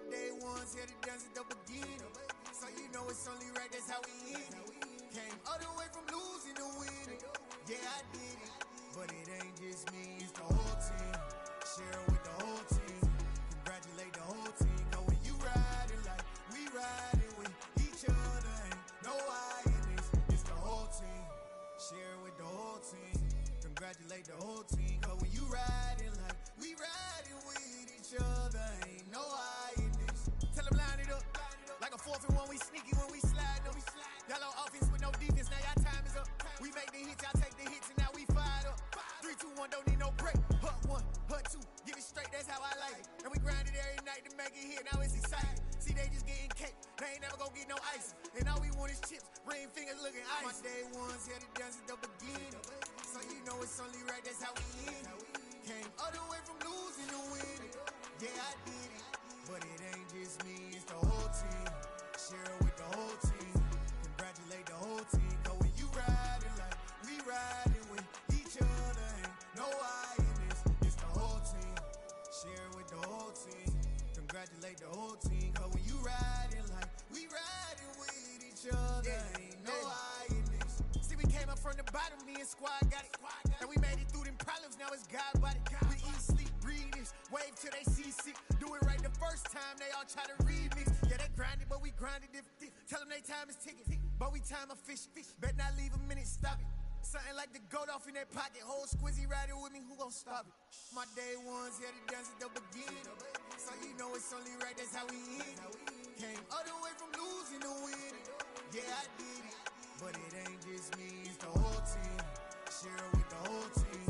My day ones here to dance at the beginning. So you know it's only right, that's how we end it. Came all the way from losing to winning. Yeah, I did it. But it ain't just me, it's the whole team. Share it with the whole team. Congratulate the whole team. Cause when you riding like we riding with each other, ain't no I in this. It's the whole team. Share it with the whole team. Congratulate the whole team. Cause when you riding like we riding with each other, ain't no I in this. Tell them line it up. Like a 4th and 1, we sneaky when we slide up. Y'all on offense with no defense, now y'all time is up. We make the hits, y'all take the hits, and now we fired up. 3, 2, 1, don't need no break. Hut 1, hut 2, give it straight, that's how I like it. And we grind it every night to make it hit, now it's exciting. See, they just getting cake, they ain't never gonna get no ice. And all we want is chips, ring fingers looking ice. My day ones here to dance at the beginning. So you know it's only right, that's how we end it. Came all the way from losing to winning. Yeah, I did it. But it ain't just me, it's the whole team. Share it with the whole team. Congratulate the whole team. Cause when you riding like we riding with each other, ain't no I in this. It's the whole team. Share it with the whole team. Congratulate the whole team. Cause when you riding like we riding with each other, ain't no I in this. See, we came up from the bottom, me and squad got it. And we made it through them problems, now it's God body. We eat, sleep, breathe this, wave till they see sick. Do it right the first time, they all try to remix. Yeah, they grinded, but we grinded if tell them they time is ticking. But we time a fish. Bet not leave a minute, stop it. Something like the goat off in that pocket. Whole squizzy riding with me, who gon' stop it? My day ones here to dance at the beginning. So you know it's only right, that's how we end it. Came all the way from losing to winning. Yeah, I did it. But it ain't just me, it's the whole team. Share it with the whole team.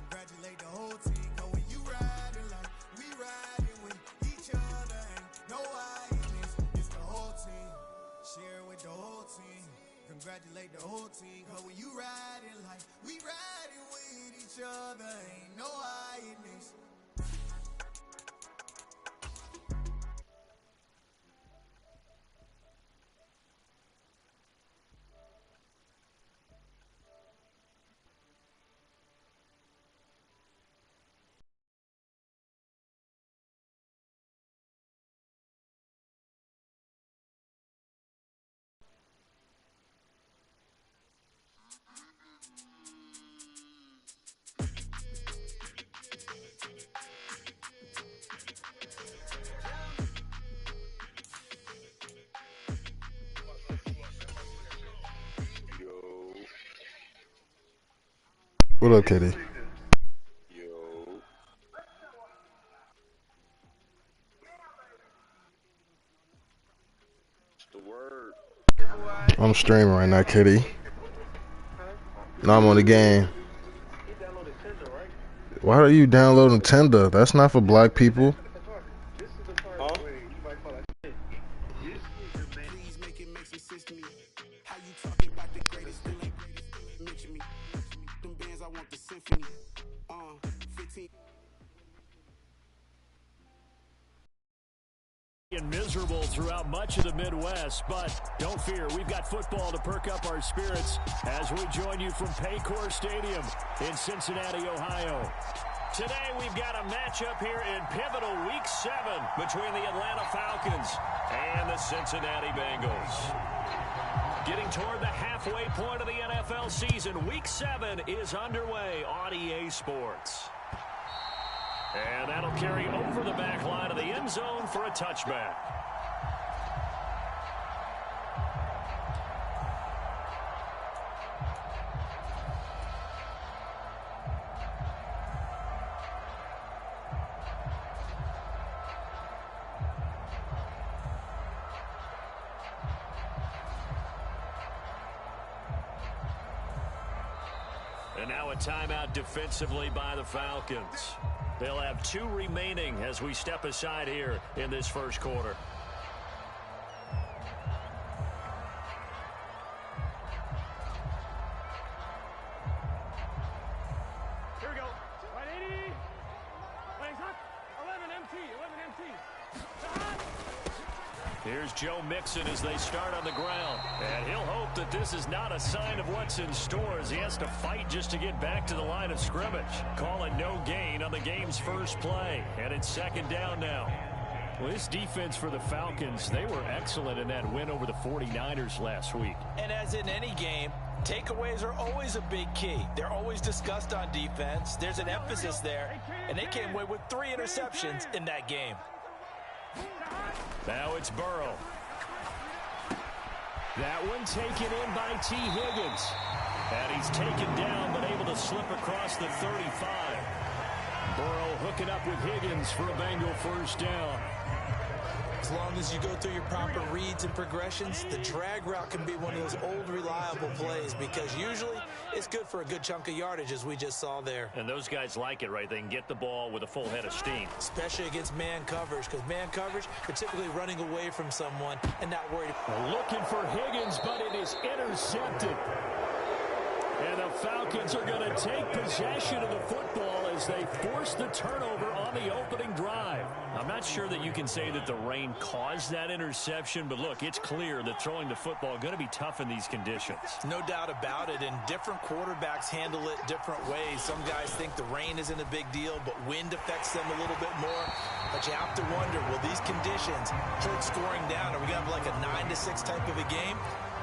Congratulate the whole team. Cause when you riding like we riding with each other, ain't no I in this. It's the whole team. Share it with the whole team. Congratulate the whole team. Cause when you riding like we riding with each other, ain't no I in this. What up, Katie? I'm streaming right now, Katie. No, I'm on the game. Why are you downloading Tinder? That's not for black people. Miserable throughout much of the Midwest, but don't fear, we've got football to perk up our spirits as we join you from Paycor Stadium in Cincinnati, Ohio. Today we've got a matchup here in pivotal Week 7 between the Atlanta Falcons and the Cincinnati Bengals. Getting toward the halfway point of the NFL season, Week 7 is underway on EA Sports. And that'll carry over the back line of the end zone for a touchback. And now a timeout defensively by the Falcons. They'll have 2 remaining as we step aside here in this first quarter. Here we go. Right 80. Wait, 11 MT. 11 MT. Here's Joe Mixon as they start on the ground. And he'll hope that this is not a sign of what's in store as he has to fight just to get back to the line of scrimmage. Call it no gain on the game's first play. And it's second down now. Well, this defense for the Falcons, they were excellent in that win over the 49ers last week. And as in any game, takeaways are always a big key. They're always discussed on defense. There's an emphasis there, and they came away with 3 interceptions in that game. Now it's Burrow. That one taken in by T. Higgins. And he's taken down, but able to slip across the 35. Burrow hooking up with Higgins for a Bengal first down. As long as you go through your proper reads and progressions, the drag route can be one of those old reliable plays because usually it's good for a good chunk of yardage as we just saw there. And those guys like it, right? They can get the ball with a full head of steam. Especially against man coverage because man coverage, they're typically running away from someone and not worried. Looking for Higgins, but it is intercepted. And the Falcons are going to take possession of the football as they force the turnover on the opening drive. I'm not sure that you can say that the rain caused that interception, but look, it's clear that throwing the football is going to be tough in these conditions. No doubt about it, and different quarterbacks handle it different ways. Some guys think the rain isn't a big deal, but wind affects them a little bit more. But you have to wonder, will these conditions hold scoring down? Are we going to have like a 9-6 type of a game?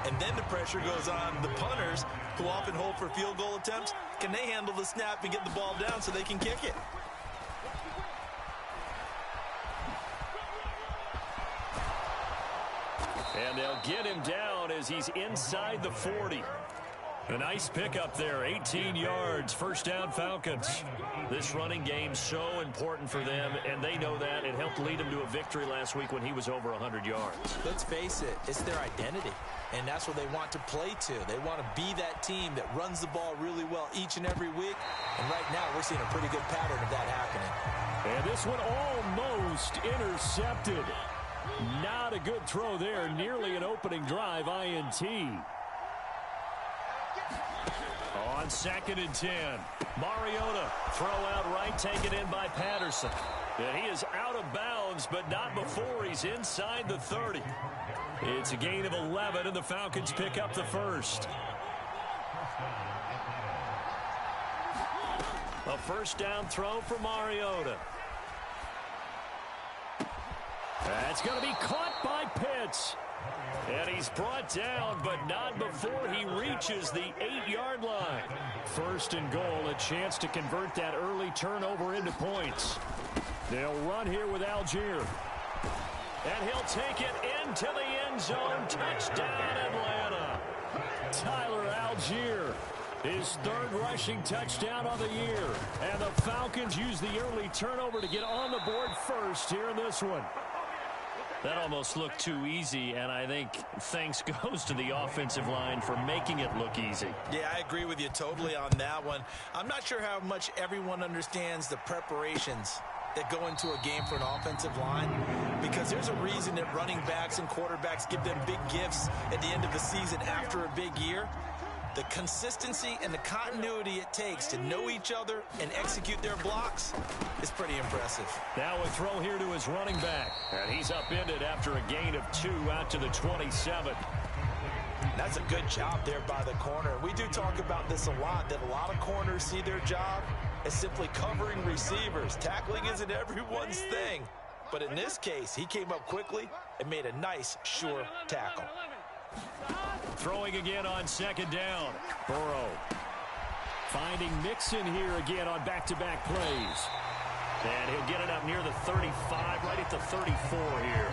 And then the pressure goes on the punters who often hold for field goal attempts. Can they handle the snap and get the ball down so they can kick it? And they'll get him down as he's inside the 40. A nice pickup there, 18 yards, first down Falcons. This running game so important for them, and they know that. It helped lead them to a victory last week when he was over 100 yards. Let's face it, it's their identity, and that's what they want to play to. They want to be that team that runs the ball really well each and every week, and right now we're seeing a pretty good pattern of that happening. And this one almost intercepted. Not a good throw there, nearly an opening drive INT. On 2nd and 10, Mariota, throw out right, taken in by Patterson. And he is out of bounds, but not before he's inside the 30. It's a gain of 11, and the Falcons pick up the first. A first down throw for Mariota. That's going to be caught by Pitts. And he's brought down, but not before he reaches the 8-yard line. First and goal, a chance to convert that early turnover into points. They'll run here with Algier. And he'll take it into the end zone. Touchdown, Atlanta. Tyler Algier, his 3rd rushing touchdown on the year. And the Falcons use the early turnover to get on the board first here in this one. That almost looked too easy, and I think thanks goes to the offensive line for making it look easy. Yeah, I agree with you totally on that one. I'm not sure how much everyone understands the preparations that go into a game for an offensive line, because there's a reason that running backs and quarterbacks give them big gifts at the end of the season after a big year. The consistency and the continuity it takes to know each other and execute their blocks is pretty impressive. Now a throw here to his running back. And he's upended after a gain of 2 out to the 27. That's a good job there by the corner. We do talk about this a lot, that a lot of corners see their job as simply covering receivers. Tackling isn't everyone's thing. But in this case, he came up quickly and made a nice, sure tackle. Throwing again on 2nd down. Burrow finding Mixon here again on back-to-back plays. And he'll get it up near the 35, right at the 34 here.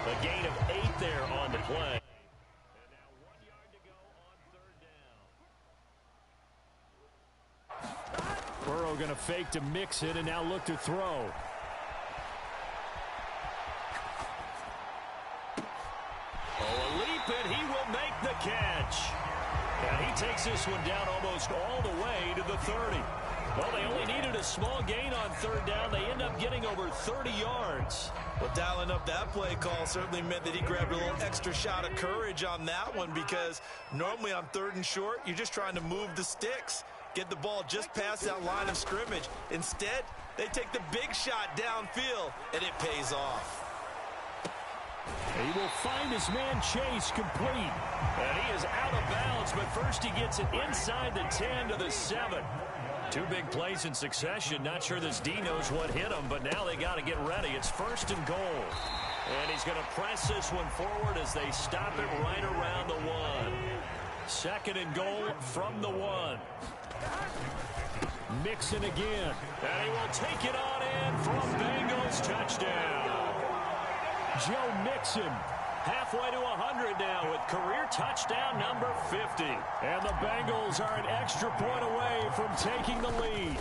A gain of 8 there on the play. And now 1 yard to go on 3rd down. Burrow going to fake to Mixon and now look to throw. And he will make the catch. And he takes this one down almost all the way to the 30. Well, they only needed a small gain on 3rd down. They end up getting over 30 yards. Well, dialing up that play call certainly meant that he grabbed a little extra shot of courage on that one, because normally on 3rd and short, you're just trying to move the sticks, get the ball just past that line of scrimmage. Instead, they take the big shot downfield, and it pays off. He will find his man Chase complete. And he is out of bounds, but first he gets it inside the 10 to the 7. Two big plays in succession. Not sure this D knows what hit him, but now they got to get ready. It's 1st and goal. And he's going to press this one forward as they stop it right around the 1. 2nd and goal from the 1. Mixon again. And he will take it on in for a Bengals touchdown. Joe Mixon halfway to 100 now with career touchdown number 50. And the Bengals are an extra point away from taking the lead.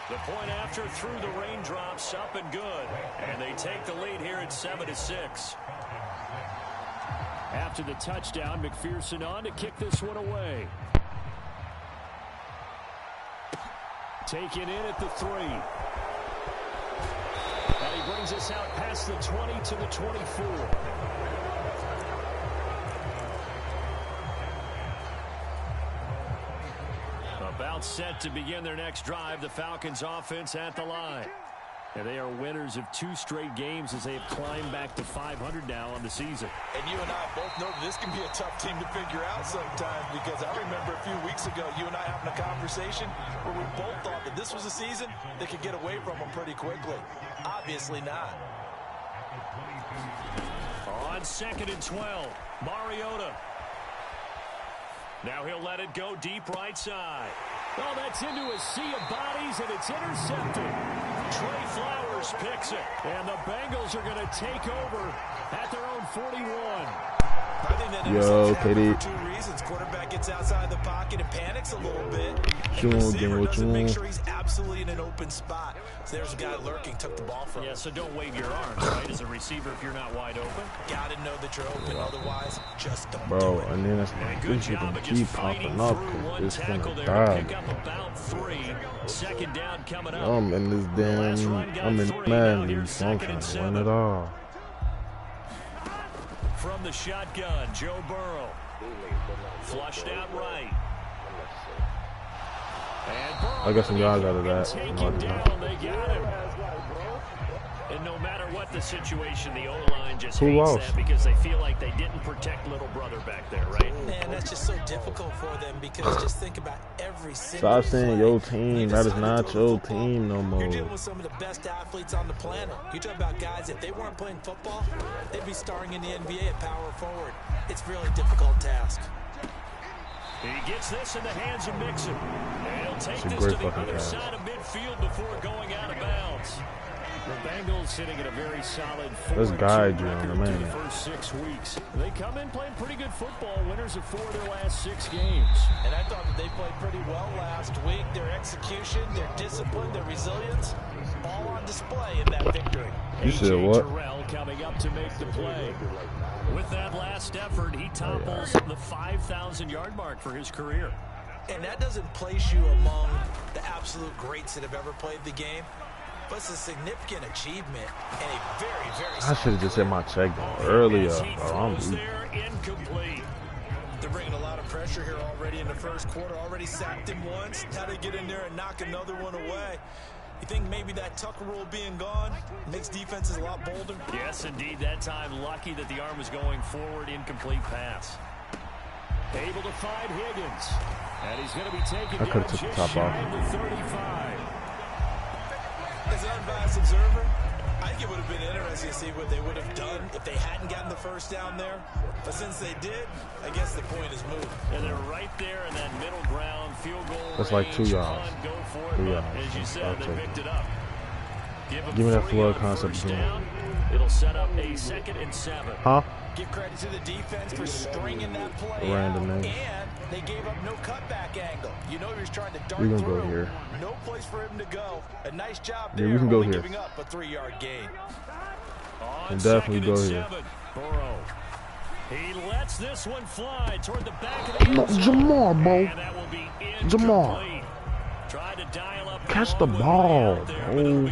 The point after through the raindrops, up and good. And they take the lead here at 7-6. After the touchdown, McPherson on to kick this one away. Taken in at the 3. And he brings us out past the 20 to the 24. About set to begin their next drive, the Falcons offense at the line. And they are winners of 2 straight games as they have climbed back to 500 now on the season. And you and I both know that this can be a tough team to figure out sometimes, because I remember a few weeks ago you and I having a conversation where we both thought that this was a season that could get away from them pretty quickly. Obviously not. On 2nd and 12, Mariota. Now he'll let it go deep right side. Oh, that's into a sea of bodies, and it's intercepted. Trey Flowers picks it, and the Bengals are going to take over at their own 41. I think that interception for 2 reasons. Quarterback gets outside the pocket and panics a little bit. And receiver doesn't make sure he's absolutely in an open spot. So there's a guy lurking, took the ball from him. Yeah, so don't wave your arms, right, as a receiver if you're not wide open. Got to know that you're open, otherwise just don't Bro, do it. and then that's my good shit to keep popping up because it's gonna die. Pick up about 3. 2nd down coming up. I'm in this damn, I'm in Madden, so I'm trying to win it all. From the shotgun, Joe Burrow. Flushed out right. And Burrow, I got some guys out of that. Taken down, they got him. And no matter what the situation, the O-line just hates that because they feel like they didn't protect little brother back there, right? Man, that's just so difficult for them because just think about every single Stop saying your team. That is not your team no more. You're dealing with some of the best athletes on the planet. You're talking about guys, if they weren't playing football, they'd be starring in the NBA at power forward. It's a really difficult task. He gets this in the hands of Mixon. And he'll take this to the other side of midfield before going out of bounds. The Bengals sitting at a very solid 4-2 record through the first 6 weeks. They come in playing pretty good football, winners of 4 of their last 6 games. And I thought that they played pretty well last week. Their execution, their discipline, their resilience, all on display in that victory. You said what? Terrell coming up to make the play. With that last effort, he topples the 5,000-yard mark for his career. And that doesn't place you among the absolute greats that have ever played the game. But it's a significant achievement and a very, very... I should have just hit my check down earlier. Incomplete. They're bringing a lot of pressure here already in the first quarter. Already sacked him once. Now they get in there and knock another one away. You think maybe that Tucker rule being gone makes defenses a lot bolder? Yes, indeed. That time, lucky that the arm was going forward. Incomplete pass. Able to find Higgins. And he's going to be taken down just shy of the 35. As an unbiased observer, I think it would have been interesting to see what they would have done if they hadn't gotten the first down there. But since they did, I guess the point is moved. And they're right there in that middle ground field goal. That's like 2 yards. Go for it, but as you said, they picked it up. Give me that flood concept again. It'll set up a 2nd and 7. Huh? Give credit to the defense for stringing that play Random out, name. and they gave up no cutback angle. You know he was trying to dart We're gonna through. go here. No place for him to go. A nice job Yeah, there. we can go only here. Giving up a 3-yard gain. And definitely go here. Burrow. He lets this one fly toward the back of the end zone. Jamar, bro. And that will be Jamar. Tried to dial up Catch the ball, bro.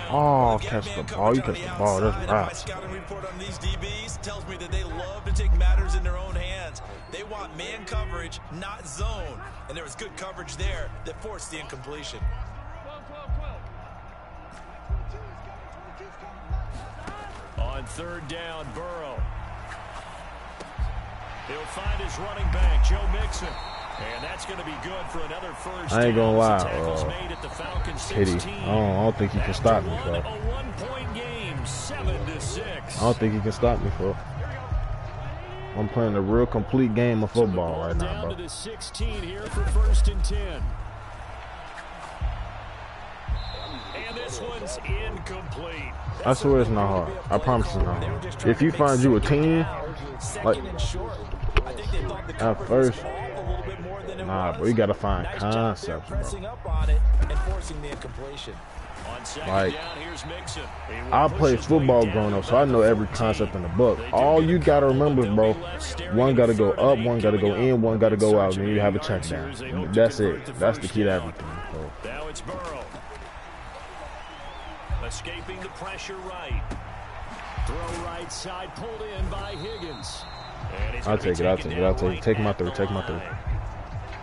Oh, catch the ball. You catch the ball. That's My right. scouting report on these DBs tells me that they love to take matters in their own hands. They want man coverage, not zone. And there was good coverage there that forced the incompletion. On 3rd down, Burrow. He'll find his running back, Joe Mixon. And that's going to be good for another first. I ain't gonna lie, Kitty. I don't think he can stop me, bro. A 1-point game, 7-6. I don't think he can stop me, bro. I'm playing a real complete game of football right now, bro. Down to the 16 here for 1st and 10. And this one's incomplete. I swear it's not hard. I promise it's not hard. If you find you a team, like at first, nah, bro, you gotta find concepts, bro. Like, I played football growing up, so I know every concept in the book. All you gotta remember, bro, one gotta go up, one gotta go in, one gotta go out, and then you have a check down. That's it. That's the key to everything. So. Now it's Burrow. Escaping the pressure right. Throw right side, pulled in by Higgins. I'll take it. Take him out there. Take him out there.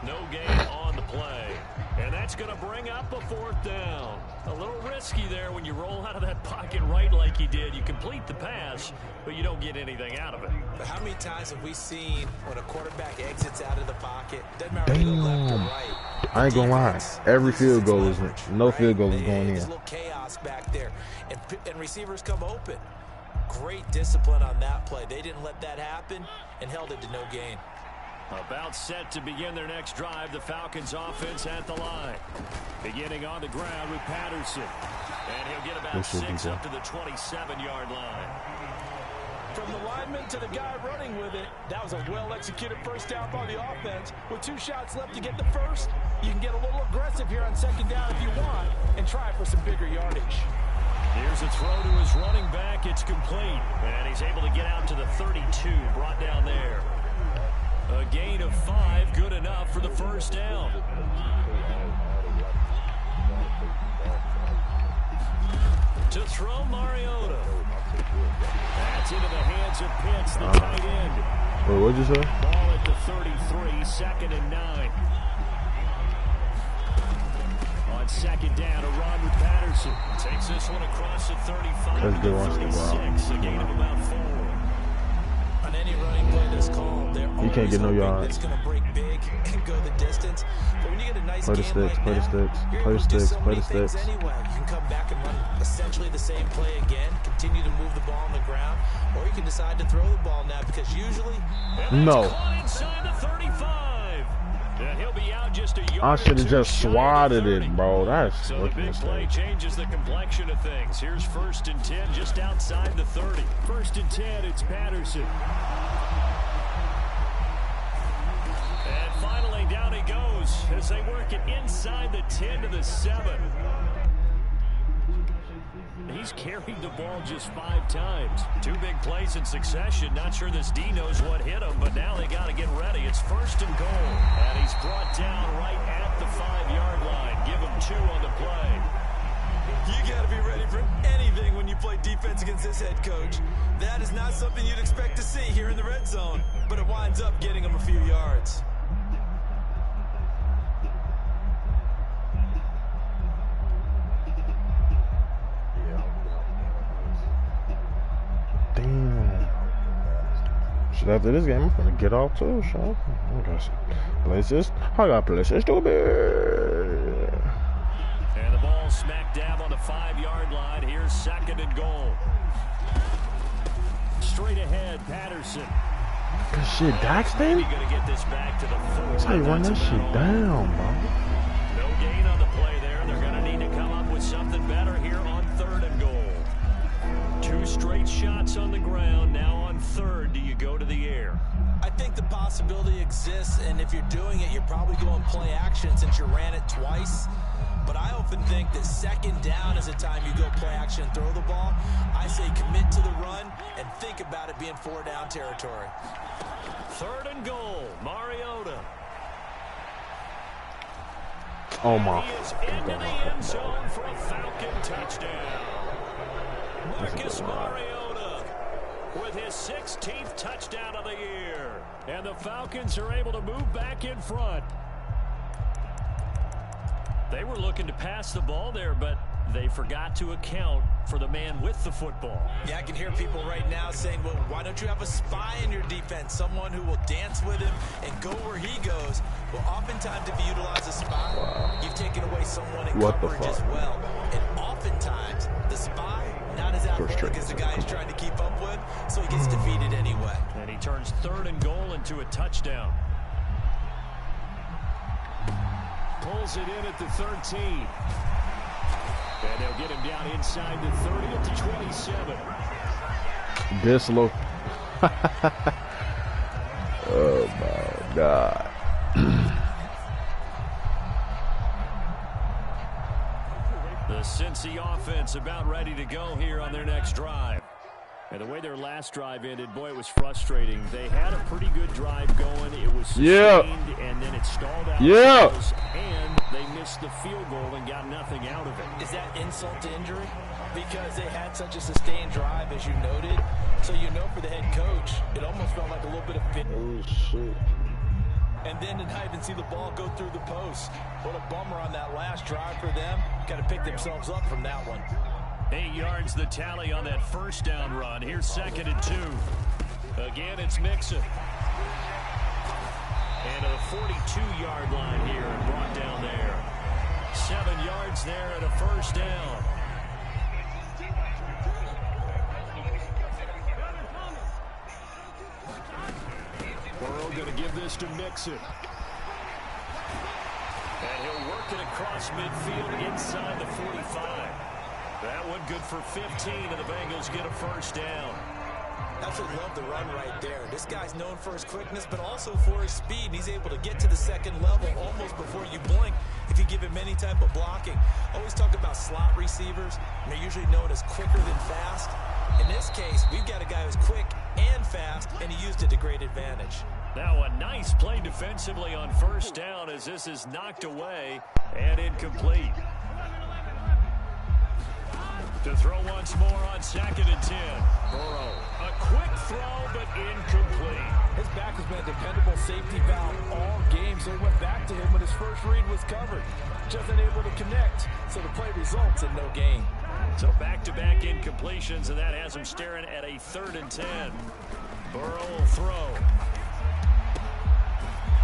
No gain on the play. And that's going to bring up a 4th down. A little risky there when you roll out of that pocket right like he did. You complete the pass, but you don't get anything out of it. But how many times have we seen when a quarterback exits out of the pocket? Doesn't matter if you go left or right. I ain't gonna lie. Every field goal is no field goal is going in. There's a little chaos back there, and receivers come open. Great discipline on that play. They didn't let that happen and held it to no gain. About set to begin their next drive, the Falcons offense at the line. Beginning on the ground with Patterson. And he'll get about 6 up to the 27-yard line. From the lineman to the guy running with it, that was a well-executed first down by the offense. With 2 shots left to get the first, you can get a little aggressive here on 2nd down if you want and try for some bigger yardage. Here's a throw to his running back. It's complete. And he's able to get out to the 32, brought down there. A gain of 5, good enough for the first down. To throw Mariota. That's into the hands of Pitts, the tight end. Wait, what'd you say? Ball at the 33, 2nd and 9. On 2nd down, a run with Patterson. Takes this one across the 35 to the 36, a gain of about 4. On any running play that's called, he can't get no yards. It's going to break big and go the distance. But when you get a nice play the sticks, play the sticks, play the sticks, play the sticks. Anyway, you can come back and run essentially the same play again, continue to move the ball on the ground, or you can decide to throw the ball now because usually no. Inside the 35. And he'll be out just a yard. I should have just swatted it, bro. That's so the big play changes the complexion of things. Here's 1st and 10 just outside the 30. 1st and 10, it's Patterson. And finally down he goes as they work it inside the 10 to the 7. He's carried the ball just 5 times. 2 big plays in succession. Not sure this D knows what hit him, but now they got to get ready. It's 1st and goal. And he's brought down right at the 5-yard line. Give him 2 on the play. You got to be ready for anything when you play defense against this head coach. That is not something you'd expect to see here in the red zone, but it winds up getting him a few yards. Damn. Shit, after this game, I'm gonna get off too, so I got places. I got places to be. And the ball smack dab on the 5-yard line. Here's 2nd and goal. Straight ahead, Patterson. Good shit, Daxton? That's how you run that shit down, bro. No gain on the play there. They're going to need to come up with something better here on 3rd and goal. 2 straight shots on the ground. Now on 3rd, do you go to the air? I think the possibility exists, and if you're doing it, you're probably going play action since you ran it twice. But I often think that 2nd down is a time you go play action and throw the ball. I say commit to the run and think about it being 4-down territory. 3rd and goal, Mariota. Oh my. He is into the end zone for a Falcon touchdown. Marcus Mariota with his 16th touchdown of the year. And the Falcons are able to move back in front. They were looking to pass the ball there, but they forgot to account for the man with the football. Yeah, I can hear people right now saying, well, why don't you have a spy in your defense, someone who will dance with him and go where he goes? Well, oftentimes if you utilize a spy, you've taken away someone in coverage as well. And oftentimes the spy, not as athletic as the guy he's trying to keep up with, so he gets defeated anyway. And he turns 3rd and goal into a touchdown. Pulls it in at the 13. And they'll get him down inside the 30 at the 27. This look. Oh my God. The Cincy offense about ready to go here on their next drive. And the way their last drive ended, boy, it was frustrating. They had a pretty good drive going. It was sustained, and then it stalled out. And they missed the field goal and got nothing out of it. Is that insult to injury? Because they had such a sustained drive, as you noted. So you know for the head coach, it almost felt like a little bit of fit. Oh, shit. And then to not even see the ball go through the post. What a bummer on that last drive for them. Got to pick themselves up from that one. 8 yards the tally on that first down run. Here's 2nd and 2. Again, it's Mixon. And to the 42-yard line here and brought down there. 7 yards there and a first down. Burrow going to give this to Mixon. And he'll work it across midfield inside the 45. That one good for 15, and the Bengals get a first down. Absolutely love the run right there. This guy's known for his quickness, but also for his speed. And he's able to get to the second level almost before you blink if you give him any type of blocking. Always talk about slot receivers. And they're usually known as quicker than fast. In this case, we've got a guy who's quick and fast, and he used it to great advantage. Now a nice play defensively on first down as this is knocked away and incomplete. To throw once more on 2nd and 10. Burrow, a quick throw, but incomplete. His back has been a dependable safety valve all game, so he went back to him when his first read was covered. Just unable to connect, so the play results in no gain. So back-to-back incompletions, and that has him staring at a 3rd and 10. Burrow will throw.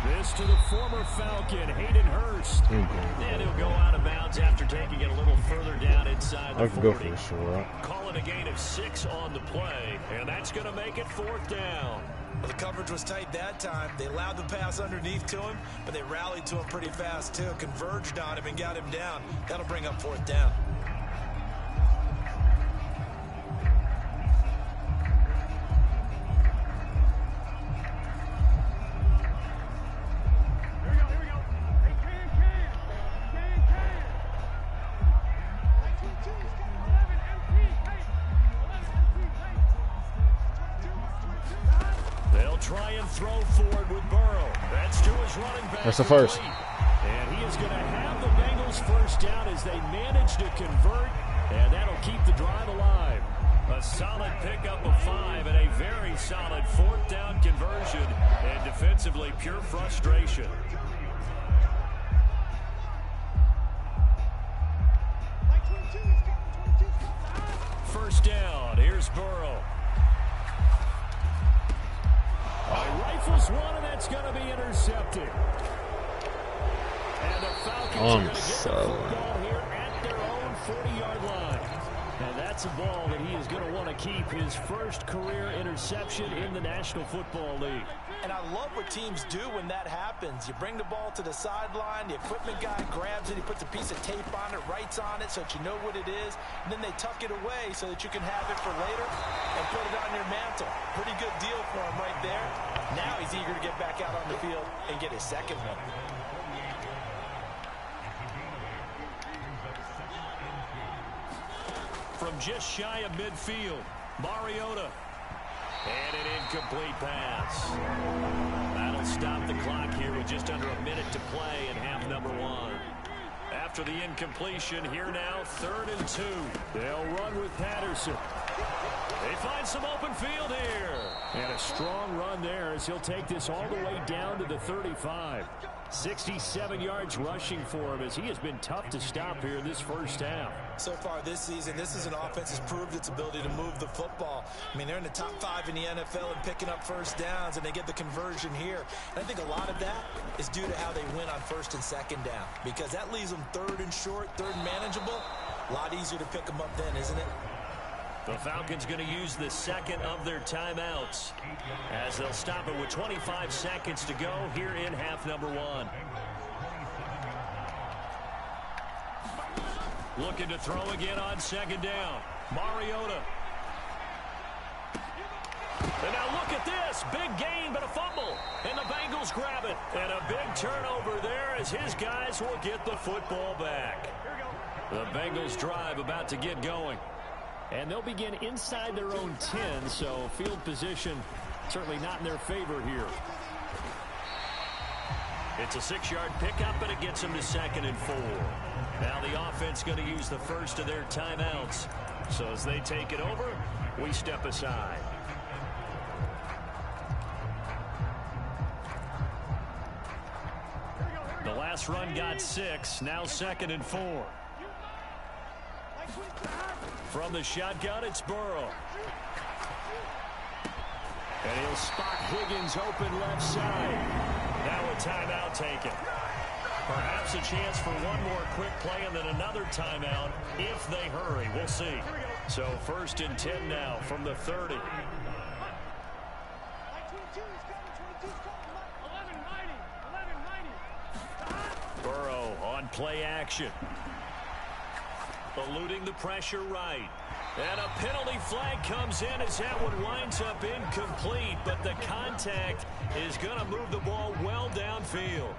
This to the former Falcon, Hayden Hurst. And he'll go out of bounds after taking it a little further down inside the 40. I can go for this one, right? Calling a gain of 6 on the play, and that's going to make it 4th down. Well, the coverage was tight that time. They allowed the pass underneath to him, but they rallied to him pretty fast, too. Converged on him and got him down. That'll bring up 4th down. Try and throw forward with Burrow. That's to his running back. That's the first. And he is going to have the Bengals first down as they manage to convert, and that'll keep the drive alive. A solid pickup of 5 and a very solid 4th down conversion, and defensively pure frustration. First down. Here's Burrow. Rifles one, and that's going to be intercepted. And the Falcons are going to get the football here at their own 40-yard line. And that's a ball that he is going to want to keep, his first career interception in the National Football League. And I love what teams do when that happens. You bring the ball to the sideline, the equipment guy grabs it, he puts a piece of tape on it, writes on it so that you know what it is, and then they tuck it away so that you can have it for later and put it on your mantle. Pretty good deal for him right there. Now he's eager to get back out on the field and get his second one. From just shy of midfield, Mariota. And an incomplete pass. That'll stop the clock here with just under a minute to play in half number 1. After the incompletion, here now, 3rd and 2. They'll run with Patterson. They find some open field here. And a strong run there as he'll take this all the way down to the 35. 67 yards rushing for him as he has been tough to stop here in this first half. So far this season, this is an offense that's proved its ability to move the football. I mean, they're in the top 5 in the NFL in picking up first downs, and they get the conversion here. And I think a lot of that is due to how they win on first and second down, because that leaves them third and short, third and manageable. A lot easier to pick them up then, isn't it? The Falcons going to use the second of their timeouts as they'll stop it with 25 seconds to go here in half number 1. Looking to throw again on second down. Mariota. And now look at this. Big gain, but a fumble. And the Bengals grab it. And a big turnover there as his guys will get the football back. The Bengals drive about to get going. And they'll begin inside their own 10, so field position certainly not in their favor here. It's a 6-yard pickup, and it gets them to 2nd and 4. Now the offense going to use the first of their timeouts. So as they take it over, we step aside. The last run got 6, now 2nd and 4. From the shotgun, it's Burrow. And he'll spot Higgins open left side. Now a timeout taken. Perhaps a chance for one more quick play and then another timeout if they hurry. We'll see. So 1st and 10 now from the 30. Burrow on play action. Eluding the pressure right. And a penalty flag comes in as that one winds up incomplete, but the contact is going to move the ball well downfield.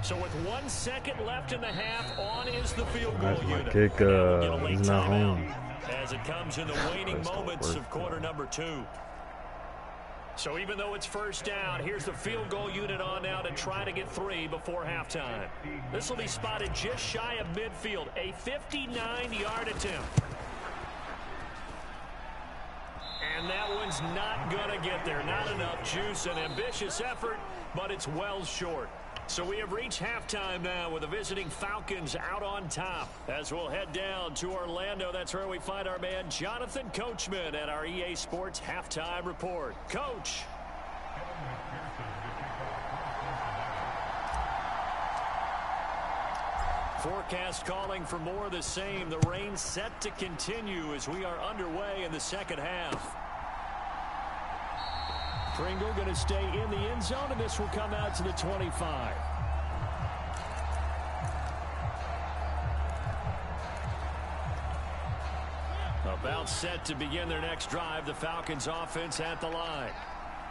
So with 1 second left in the half, on is the field goal unit. Kick is not home. As it comes in the waning moments of quarter number 2. So even though it's first down, here's the field goal unit on now to try to get 3 before halftime. This will be spotted just shy of midfield, a 59-yard attempt. And that one's not going to get there. Not enough juice, an ambitious effort, but it's well short. So we have reached halftime now with the visiting Falcons out on top. As we'll head down to Orlando, that's where we find our man Jonathan Coachman at our EA Sports Halftime Report. Coach. Forecast calling for more of the same. The rain set to continue as we are underway in the second half. Pringle going to stay in the end zone, and this will come out to the 25. About set to begin their next drive, the Falcons offense at the line.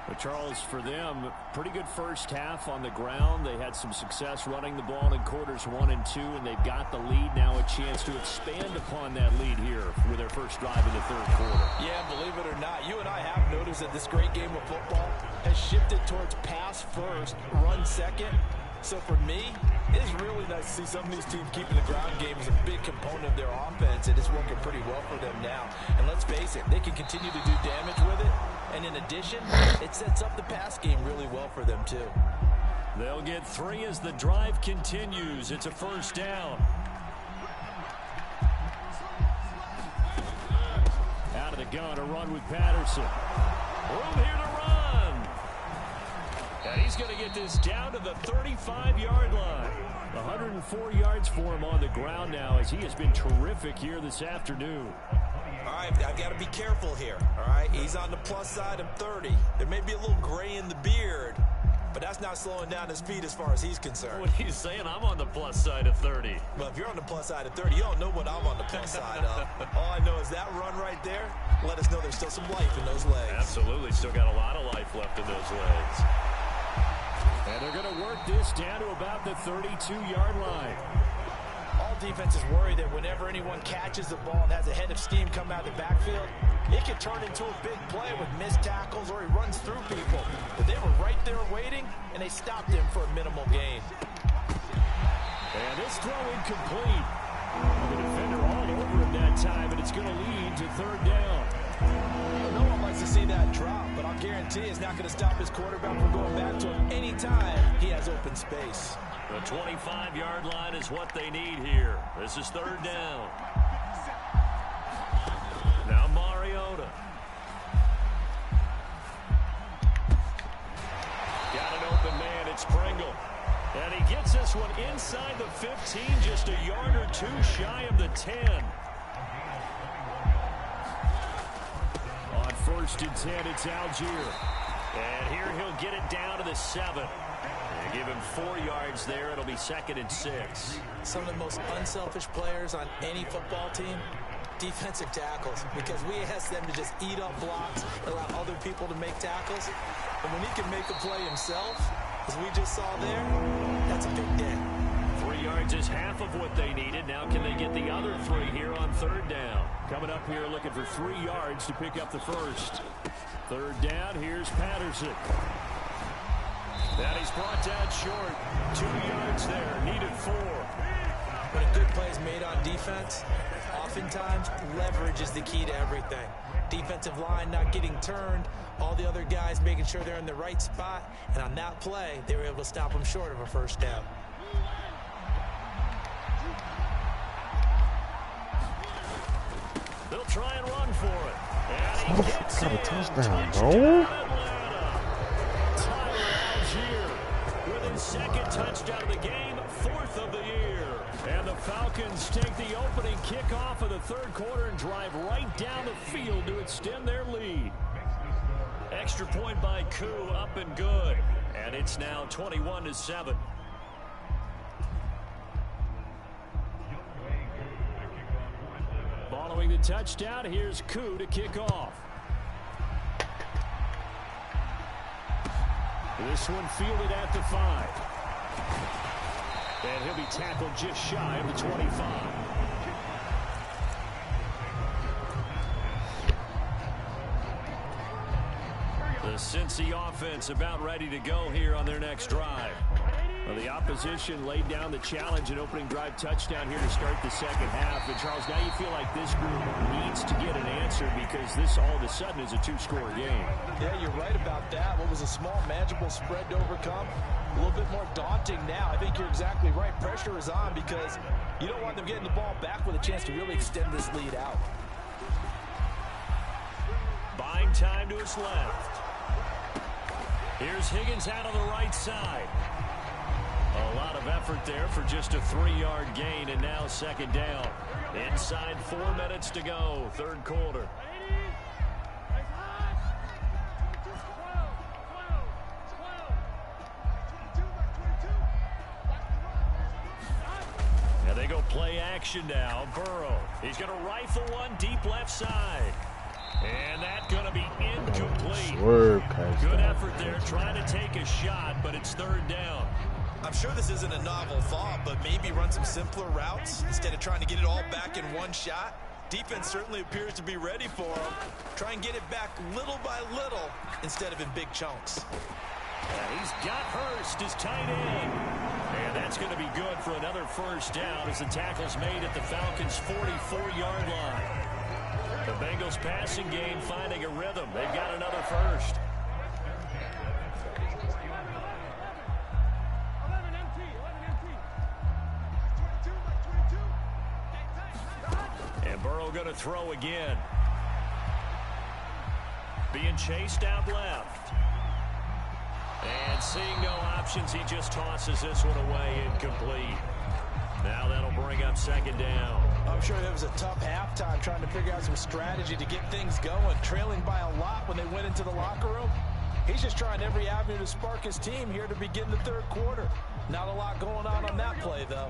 But Charles, for them, pretty good first half on the ground. They had some success running the ball in quarters 1 and 2, and they've got the lead now, a chance to expand upon that lead here with their first drive in the third quarter. Yeah, believe it or not, you and I have noticed that this great game of football has shifted towards pass first, run second. So for me, it's really nice to see some of these teams keeping the ground game as a big component of their offense, and it's working pretty well for them now. And let's face it, they can continue to do damage with it. And in addition, it sets up the pass game really well for them, too. They'll get 3 as the drive continues. It's a first down. Out of the gun, a run with Patterson. Room here to run. And he's going to get this down to the 35-yard line. 104 yards for him on the ground now as he has been terrific here this afternoon. All right, I've got to be careful here, all right? He's on the plus side of 30. There may be a little gray in the beard, but that's not slowing down his speed as far as he's concerned. What are you saying? I'm on the plus side of 30. Well, if you're on the plus side of 30, you don't know what I'm on the plus side of. All I know is that run right there let us know there's still some life in those legs. Absolutely. Still got a lot of life left in those legs. And they're going to work this down to about the 32-yard line. All defenses worry that whenever anyone catches the ball and has a head of steam come out of the backfield, it can turn into a big play with missed tackles or he runs through people. But they were right there waiting, and they stopped him for a minimal gain. And this throw incomplete. The defender all over him that time, and it's going to lead to third down. No one likes to see see that drop, but I'll guarantee it's not going to stop his quarterback from going back to him anytime he has open space. The 25-yard line is what they need here. This is third down. Now Mariota. Got an open man. It's Pringle. And he gets this one inside the 15, just a yard or two shy of the 10. On 1st and 10, it's Algier. And here he'll get it down to the 7. And give him 4 yards there. It'll be 2nd and 6. Some of the most unselfish players on any football team, defensive tackles, because we ask them to just eat up blocks, allow other people to make tackles. And when he can make a play himself, as we just saw there, that's a big day. 3 yards is half of what they needed. Now can they get the other 3 here on third down? Coming up here looking for 3 yards to pick up the first. Third down, here's Patterson. And he's brought down short. 2 yards there, needed 4. When a good play is made on defense, oftentimes leverage is the key to everything. Defensive line not getting turned, all the other guys making sure they're in the right spot, and on that play, they were able to stop them short of a first down. They'll try and run for it. And he gets got a in. touchdown, Touchdown, bro. Atlanta. Tyler Algier with his 2nd touchdown of the game, 4th of the year. And the Falcons take the opening kickoff of the 3rd quarter and drive right down the field to extend their lead. Extra point by Koo, up and good. And it's now 21-7. Following the touchdown, here's Koo to kick off. This one fielded at the 5. And he'll be tackled just shy of the 25. The Cincy offense about ready to go here on their next drive. Well, the opposition laid down the challenge and opening drive touchdown here to start the 2nd half. And, Charles, now you feel like this group needs to get an answer because this all of a sudden is a 2-score game. Yeah, you're right about that. What was a small, manageable spread to overcome, a little bit more daunting now. I think you're exactly right. Pressure is on because you don't want them getting the ball back with a chance to really extend this lead out. Buying time to his left. Here's Higgins out on the right side. A lot of effort there for just a 3-yard gain, and now 2nd down. Inside 4 minutes to go, 3rd quarter. And they go play action now. Burrow. He's going to rifle one deep left side. And that's going to be incomplete. Good effort there, trying to take a shot, but it's 3rd down. I'm sure this isn't a novel thought, but maybe run some simpler routes instead of trying to get it all back in one shot. Defense certainly appears to be ready for him. Try and get it back little by little instead of in big chunks. And he's got Hurst, his tight end. And that's going to be good for another first down as the tackle's made at the Falcons' 44-yard line. The Bengals passing game finding a rhythm. They've got another first. And Burrow going to throw again. Being chased out left. And seeing no options, he just tosses this one away, incomplete. Now that'll bring up 2nd down. I'm sure it was a tough halftime trying to figure out some strategy to get things going. Trailing by a lot when they went into the locker room. He's just trying every avenue to spark his team here to begin the 3rd quarter. Not a lot going on that play, though.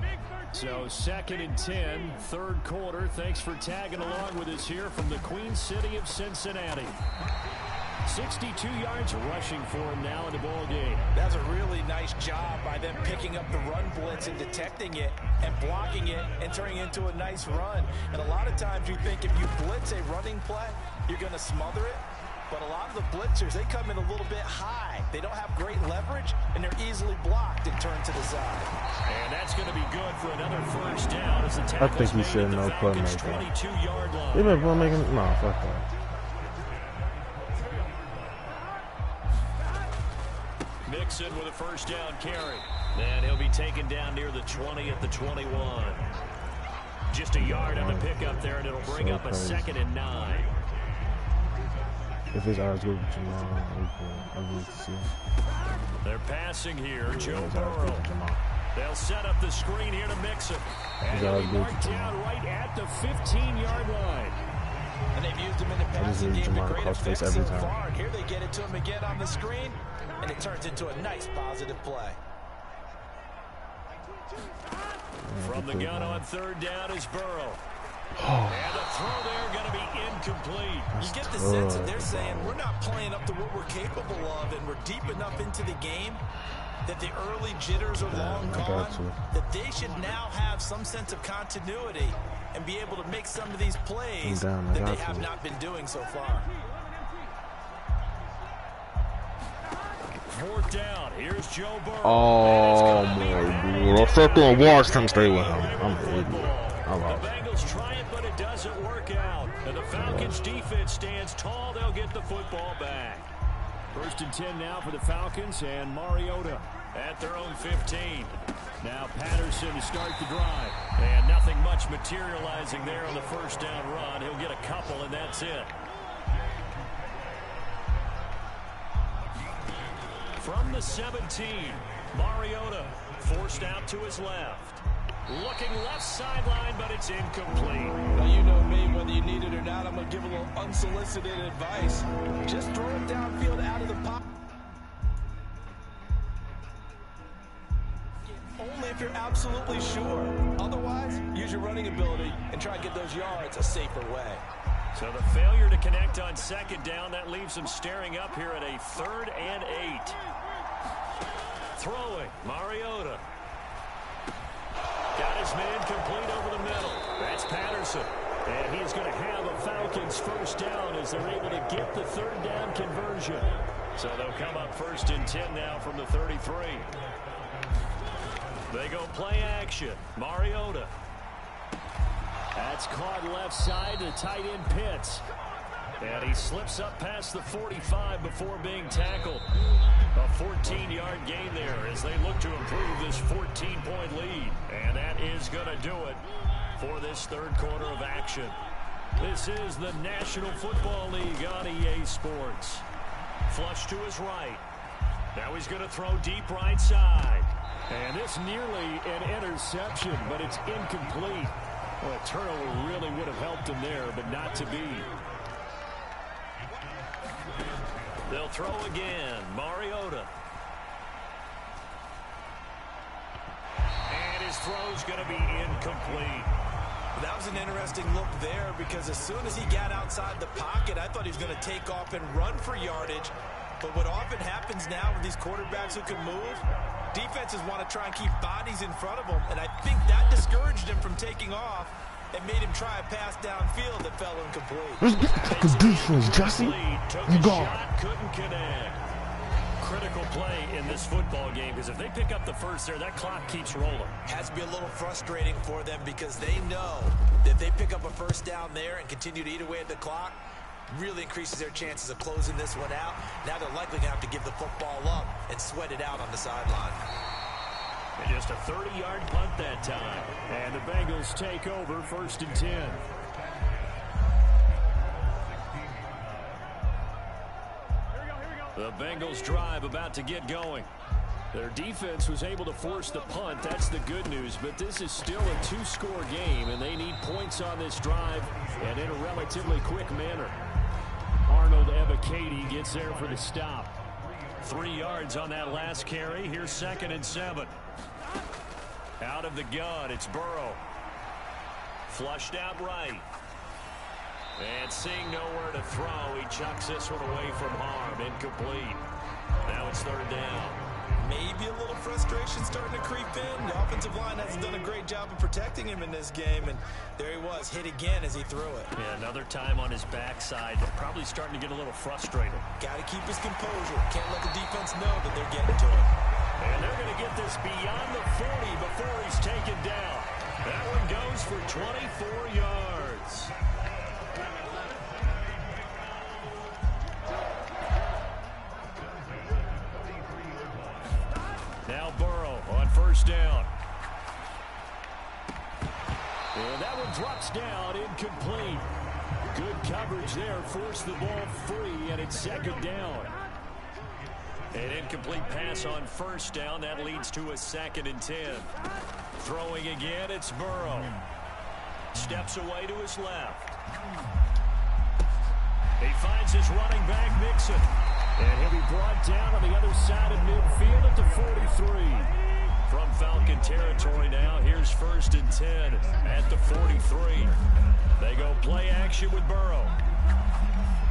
So 2nd and 10, 3rd quarter. Thanks for tagging along with us here from the Queen City of Cincinnati. 62 yards rushing for him now in the ball game. That's a really nice job by them picking up the run blitz and detecting it and blocking it and turning it into a nice run. And a lot of times you think if you blitz a running play, you're going to smother it. But a lot of the blitzers, they come in a little bit high. They don't have great leverage, and they're easily blocked and turned to the side. And that's going to be good for another first down as the tackle's I think he said no playmaker. 22-yard line. Even playmaker? No, fuck that. Mixon with a first down carry. And he'll be taken down near the 20 at the 21. Just a yard on the pickup there, and it'll bring up a 2nd and 9. If his eyes go to Jamal, I'd like to see him. They're passing here. Joe Burrow. They'll set up the screen here to Mixon. And he'll be marked down right at the 15-yard line. And they've used him in the passing game to great effect so far. And here they get it to him again on the screen, and it turns into a nice positive play. From the gun on 3rd down is Burrow. And the throw there going to be incomplete. You get the sense that they're saying we're not playing up to what we're capable of, and we're deep enough into the game that the early jitters are long gone, that they should now have some sense of continuity and be able to make some of these plays that they have not been doing so far. 4th down. Here's Joe Burrow. Oh, my God. I sat there and watched him stay with him. I'm an idiot. I'm out. The Bengals try it, but it doesn't work out. And the Falcons defense stands tall. They'll get the football back. 1st and 10 now for the Falcons, and Mariota at their own 15. Now Patterson to start the drive. And nothing much materializing there on the first down run. He'll get a couple, and that's it. From the 17, Mariota forced out to his left. Looking left sideline, but it's incomplete. Now, you know me, whether you need it or not, I'm going to give a little unsolicited advice. Just throw it downfield out of the pocket. Only if you're absolutely sure. Otherwise, use your running ability and try to get those yards a safer way. So the failure to connect on 2nd down, that leaves him staring up here at a 3rd and 8. Throwing, Mariota. Got his man complete over the middle. That's Patterson. And he's going to have a Falcons first down as they're able to get the 3rd down conversion. So they'll come up 1st and 10 now from the 33. They go play action. Mariota. That's caught left side to tight end Pitts. And he slips up past the 45 before being tackled. A 14-yard gain there as they look to improve this 14-point lead. And that is going to do it for this 3rd quarter of action. This is the National Football League on EA Sports. Flush to his right. Now he's going to throw deep right side. And this nearly an interception, but it's incomplete. Well, a turnover really would have helped him there, but not to be. They'll throw again. Mariota. And his throw's going to be incomplete. That was an interesting look there because as soon as he got outside the pocket, I thought he was going to take off and run for yardage. But what often happens now with these quarterbacks who can move, defenses want to try and keep bodies in front of them. And I think that discouraged him from taking off and made him try a pass downfield that fell incomplete. Let's get the fucking defense, Jesse. You go. Couldn't connect. Critical play in this football game because if they pick up the first there, that clock keeps rolling. Has to be a little frustrating for them because they know that if they pick up a first down there and continue to eat away at the clock, really increases their chances of closing this one out. Now they're likely going to have to give the football up and sweat it out on the sideline. And just a 30-yard punt that time. And the Bengals take over 1st and 10. The Bengals drive about to get going. Their defense was able to force the punt. That's the good news. But this is still a 2-score game, and they need points on this drive and in a relatively quick manner. Arnold Ebiketie gets there for the stop. 3 yards on that last carry. Here's 2nd and 7. Out of the gun, it's Burrow. Flushed out right. And seeing nowhere to throw, he chucks this one away from harm. Incomplete. Now it's 3rd down. Maybe a little frustration starting to creep in. The offensive line hasn't done a great job of protecting him in this game, and there he was, hit again as he threw it. Yeah, another time on his backside. Probably starting to get a little frustrated. Got to keep his composure. Can't let the defense know that they're getting to him. And they're going to get this beyond the 40 before he's taken down. That one goes for 24 yards. And that one drops down, incomplete. Good coverage there, forced the ball free, and it's second down. An incomplete pass on first down. That leads to a 2nd and 10. Throwing again, it's Burrow. Steps away to his left. He finds his running back, Mixon. And he'll be brought down on the other side of midfield at the 43. From Falcon territory now, here's 1st and 10 at the 43. They go play action with Burrow.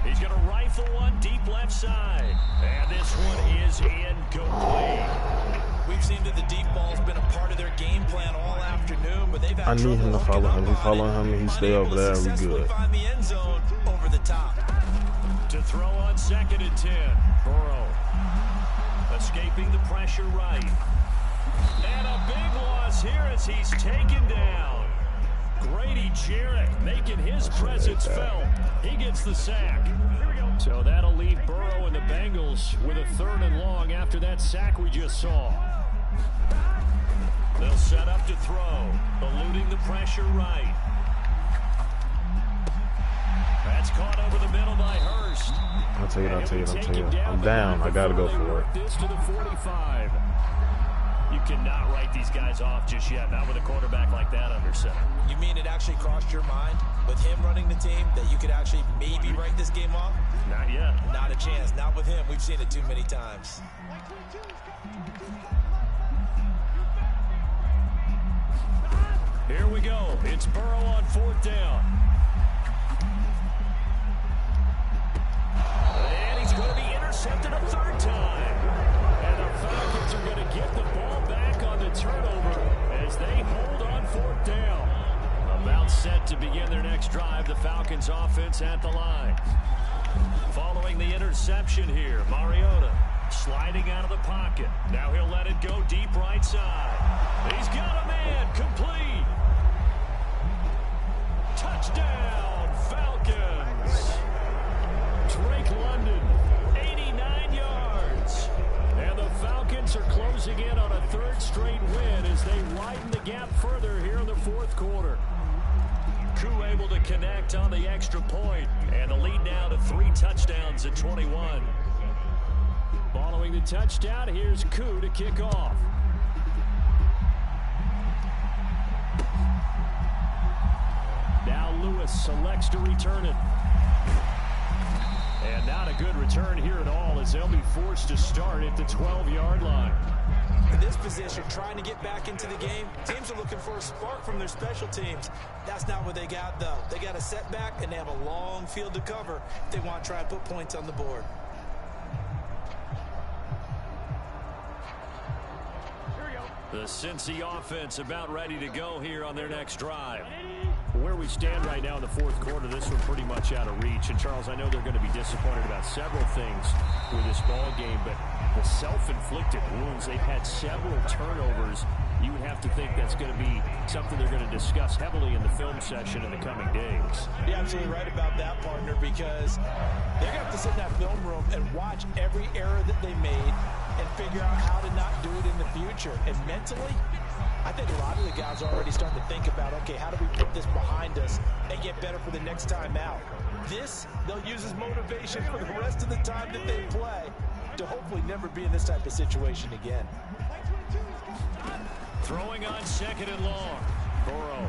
He's going to rifle one deep left side. And this one is incomplete. We've seen that the deep ball's been a part of their game plan all afternoon, but they've had I need him to follow him. We follow him and he stay over there. We good. Find the end zone over the top. To throw on 2nd and 10. Burrow escaping the pressure right. And a big loss here as he's taken down. Grady Jarrett making his presence felt. He gets the sack. So that'll leave Burrow and the Bengals with a 3rd and long after that sack we just saw. They'll set up to throw, eluding the pressure right. That's caught over the middle by Hurst. I'll take it. I'm down. I got to go for it. This to the 45. You cannot write these guys off just yet, not with a quarterback like that under center. You mean it actually crossed your mind with him running the team that you could actually maybe write this game off? Not yet. Not a chance. Not with him. We've seen it too many times. Here we go. It's Burrow on 4th down. And he's going to be intercepted a 3rd time. And the Falcons are going to get the ball back on the turnover as they hold on 4th down. About set to begin their next drive, the Falcons offense at the line. Following the interception here, Mariota sliding out of the pocket. Now he'll let it go deep right side. He's got a man, complete. Touchdown, Falcons. Drake London, 89 yards. And the Falcons are closing in on a 3rd straight win as they widen the gap further here in the 4th quarter. Koo able to connect on the extra point, and the lead now to 3 touchdowns at 21. Following the touchdown, here's Koo to kick off. Now Lewis selects to return it. And not a good return here at all as they'll be forced to start at the 12-yard line. In this position, trying to get back into the game, teams are looking for a spark from their special teams. That's not what they got, though. They got a setback, and they have a long field to cover if they want to try and put points on the board. The Cincy offense about ready to go here on their next drive. Where we stand right now in the 4th quarter, this one pretty much out of reach. And, Charles, I know they're going to be disappointed about several things with this ball game, but the self-inflicted wounds, they've had several turnovers. You would have to think that's going to be something they're going to discuss heavily in the film session in the coming days. You're absolutely right about that, partner, because they're going to have to sit in that film room and watch every error that they made and figure out how to not do it in the future. And mentally, I think a lot of the guys are already starting to think about, okay, how do we put this behind us and get better for the next time out? This, they'll use as motivation for the rest of the time that they play to hopefully never be in this type of situation again. Throwing on 2nd and long. Burrow,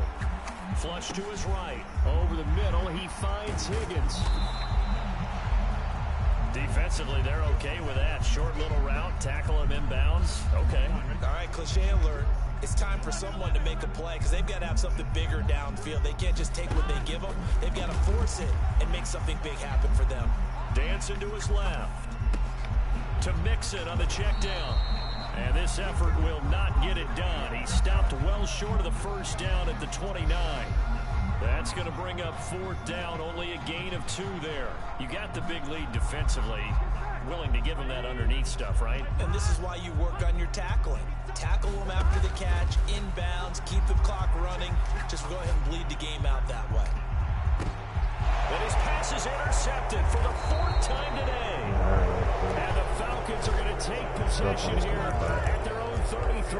flush to his right. Over the middle, he finds Higgins. Defensively, they're okay with that. Short little route, tackle him inbounds. Okay. All right, cliche alert. It's time for someone to make a play because they've got to have something bigger downfield. They can't just take what they give them. They've got to force it and make something big happen for them. Dancing to his left. To Mixon on the check down. And this effort will not get it done. He stopped well short of the 1st down at the 29. That's going to bring up 4th down, only a gain of 2 there. You got the big lead defensively. Willing to give him that underneath stuff, right? And this is why you work on your tackling. Tackle them after the catch, inbounds, keep the clock running. Just go ahead and bleed the game out that way. And his pass is intercepted for the 4th time today. And the Falcons are going to take possession here at their own 33.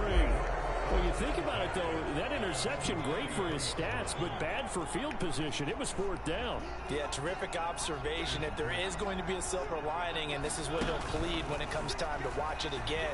Well, you think about it, though, that interception, great for his stats, but bad for field position. It was 4th down. Yeah, terrific observation. If there is going to be a silver lining, and this is what he'll plead when it comes time to watch it again,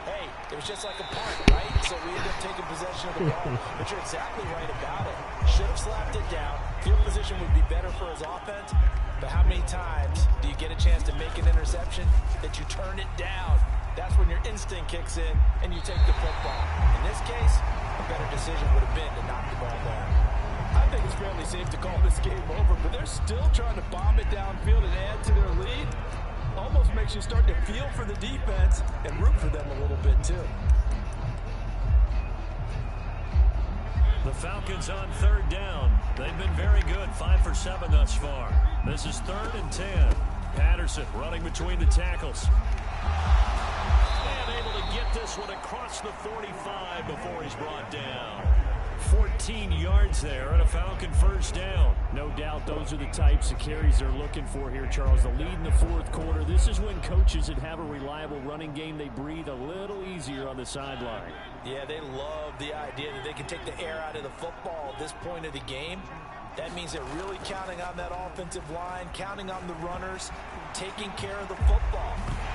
hey, it was just like a punt, right? So we ended up taking possession of the ball. But you're exactly right about it. Should have slapped it down. Field position would be better for his offense. But how many times do you get a chance to make an interception that you turn it down? That's when your instinct kicks in and you take the football. In this case, a better decision would have been to knock the ball down. I think it's fairly safe to call this game over, but they're still trying to bomb it downfield and add to their lead. Almost makes you start to feel for the defense and root for them a little bit too. The Falcons on 3rd down. They've been very good, 5 for 7 thus far. This is 3rd and 10. Patterson running between the tackles. And able to get this one across the 45 before he's brought down. 14 yards there and a Falcon 1st down. No doubt those are the types of carries they're looking for here, Charles. The lead in the 4th quarter. This is when coaches that have a reliable running game, they breathe a little easier on the sideline. Yeah, they love the idea that they can take the air out of the football at this point of the game. That means they're really counting on that offensive line, counting on the runners, taking care of the football.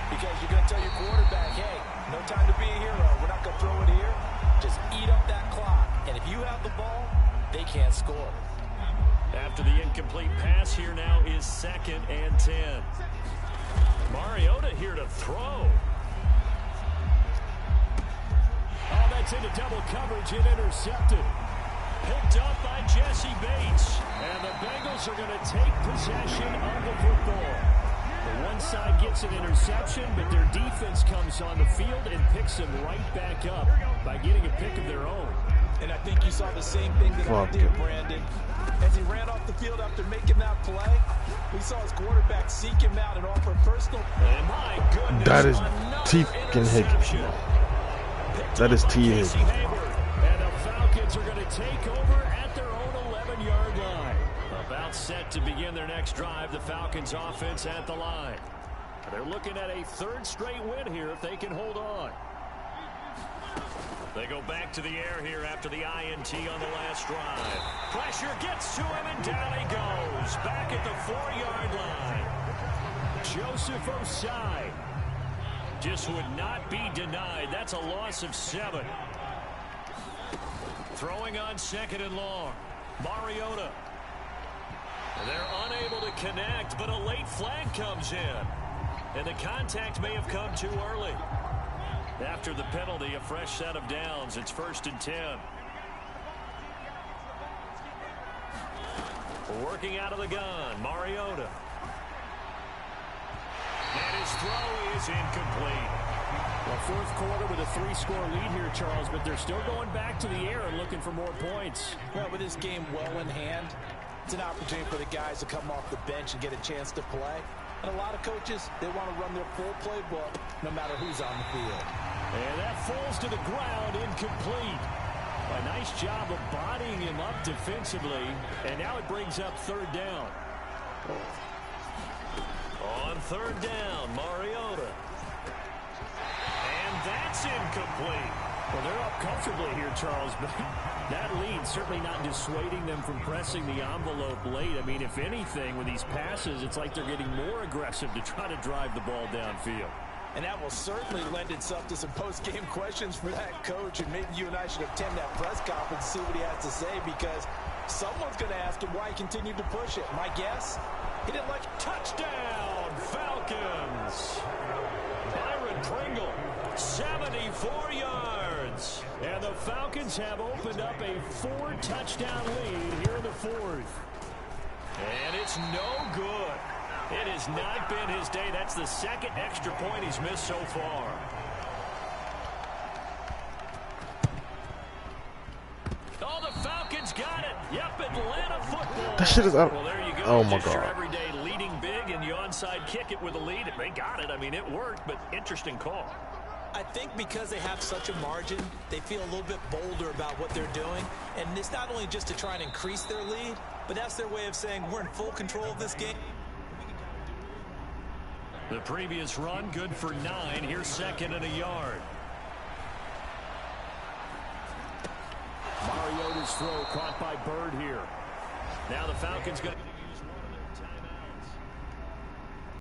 Because you're going to tell your quarterback, hey, no time to be a hero. We're not going to throw it here. Just eat up that clock. And if you have the ball, they can't score. After the incomplete pass, here now is 2nd and 10. Mariota here to throw. Oh, that's into double coverage and intercepted. Picked up by Jesse Bates. And the Bengals are going to take possession of the football. The one side gets an interception, but their defense comes on the field and picks them right back up by getting a pick of their own. And I think you saw the same thing that I did, Brandon. As he ran off the field after making that play, we saw his quarterback seek him out and offer personal. And my goodness, that is Teeth Higgins. That is T. Higgins. And the Falcons are going to take over at their own 11-yard line. About set to begin their next drive, the Falcons offense at the line. They're looking at a 3rd straight win here if they can hold on. They go back to the air here after the INT on the last drive. Pressure gets to him, and down he goes. Back at the 4-yard line. Joseph Osai just would not be denied. That's a loss of 7. Throwing on 2nd and long. Mariota. They're unable to connect, but a late flag comes in. And the contact may have come too early. After the penalty, a fresh set of downs. It's 1st and 10. Working out of the gun, Mariota. And his throw is incomplete. Well, 4th quarter with a 3-score lead here, Charles, but they're still going back to the air and looking for more points. Well, with this game well in hand, it's an opportunity for the guys to come off the bench and get a chance to play. And a lot of coaches, they want to run their full playbook no matter who's on the field. And that falls to the ground, incomplete. A nice job of bodying him up defensively. And now it brings up 3rd down. On 3rd down, Mariota. And that's incomplete. Well, they're up comfortably here, Charles, but that lead certainly not dissuading them from pressing the envelope late. I mean, if anything, with these passes, it's like they're getting more aggressive to try to drive the ball downfield. And that will certainly lend itself to some post-game questions for that coach, and maybe you and I should attend that press conference and see what he has to say, because someone's going to ask him why he continued to push it. My guess, he didn't like touchdown, Falcons. Byron Pringle, 74 yards. And the Falcons have opened up a 4-touchdown lead here in the 4th. And it's no good. It has not been his day. That's the 2nd extra point he's missed so far. Oh, the Falcons got it. Yep, Atlanta football. That shit is up. Well, there you go. Oh, my Just your God. everyday leading big and the onside kick it with a lead. They got it. I mean, it worked, but interesting call. I think because they have such a margin, they feel a little bit bolder about what they're doing. And it's not only just to try and increase their lead, but that's their way of saying we're in full control of this game. The previous run, good for 9. Here's 2nd and a yard. Nice throw caught by Bird here. Now the Falcons going to...